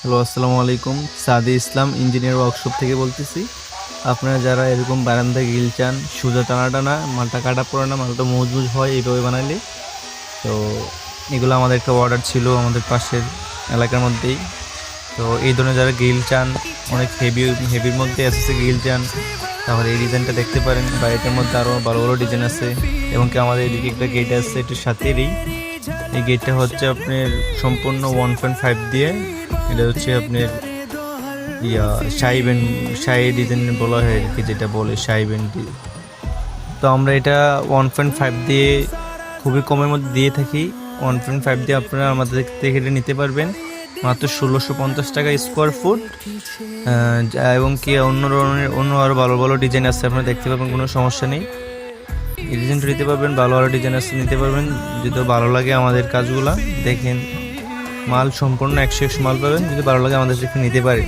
Hello, আসসালামু আলাইকুম। সাদি ইসলাম ইঞ্জিনিয়ার ওয়ার্কশপ থেকে বলতেছি। আপনারা যারা এরকম বারান্দা গ্রিল চান, সোজা টানা টানা, মালটা কাটা পড়ে না, মালটা মজবুত হয় এইভাবে বানাইলে, তো এগুলো আমাদের একটা অর্ডার ছিল আমাদের পাশের এলাকার মধ্যেই। তো এই ধরনের যারা গ্রিল চান, অনেক হেভির মধ্যে এসএসসি গ্রিল চান, তাহলে এই ডিজাইনটা দেখতে পারেন, বা এটার মধ্যে আরও ভালো ভালো ডিজাইন আছে। এবং কি আমাদের এদিকে একটা গেট আছে এটার সাথেই। এই গেটটা হচ্ছে আপনার সম্পূর্ণ 1.5 দিয়ে, এটা হচ্ছে আপনার শাহি ডিজাইন বলা হয় আর কি, যেটা বলে শাহি ব্যান্ড। তো আমরা এটা 1.5 দিয়ে খুবই কমের মধ্যে দিয়ে থাকি। 1.5 দিয়ে আপনারা আমাদের থেকে এটা নিতে পারবেন মাত্র 1650 টাকা স্কোয়ার ফুট। এবং কি অন্য ধরনের অন্য আরও ভালো ভালো ডিজাইন আছে, আপনারা দেখতে পাবেন, কোনো সমস্যা নেই। এই ডিজাইনটা নিতে পারবেন, ভালো ভালো ডিজাইন আছে, নিতে পারবেন। যদি ভালো লাগে আমাদের কাজগুলা দেখেন, মাল সম্পূর্ণ 100 মাল পাবেন। যদি ভালো লাগে আমাদের থেকে নিতে পারেন।